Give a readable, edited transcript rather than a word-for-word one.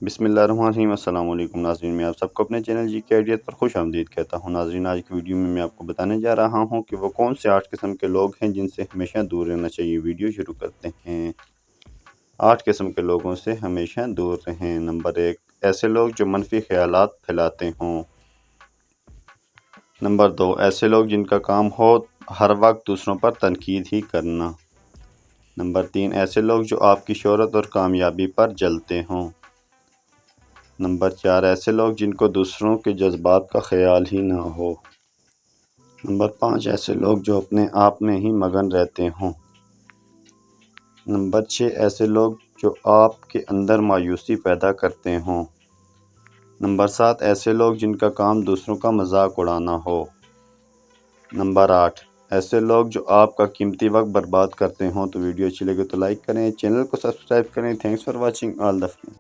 बिस्मिल्लाहिर्रहमानिर्रहीम। अस्सलाम वालेकुम नाज़रीन, मैं आप सबको अपने चैनल जी के आइडिया पर खुश आमदीद कहता हूँ। नाज़रीन, आज की वीडियो में मैं आपको बताने जा रहा हूँ कि वो कौन से 8 किस्म के लोग हैं जिनसे हमेशा दूर रहना चाहिए। वीडियो शुरू करते हैं। 8 किस्म के लोगों से हमेशा दूर रहें। नंबर 1, ऐसे लोग जो मनफी ख्यालात फैलाते हों। नंबर 2, ऐसे लोग जिनका काम हो हर वक्त दूसरों पर तनकीद ही करना। नंबर 3, ऐसे लोग जो आपकी शोहरत और कामयाबी पर जलते हों। नंबर 4, ऐसे लोग जिनको दूसरों के जज्बात का ख्याल ही ना हो। नंबर 5, ऐसे लोग जो अपने आप में ही मगन रहते हों। नंबर 6, ऐसे लोग जो आपके अंदर मायूसी पैदा करते हों। नंबर 7, ऐसे लोग जिनका काम दूसरों का मजाक उड़ाना हो। नंबर 8, ऐसे लोग जो आपका कीमती वक्त बर्बाद करते हों। तो वीडियो अच्छी लगे तो लाइक करें, चैनल को सब्सक्राइब करें। Thanks for watching all the friends.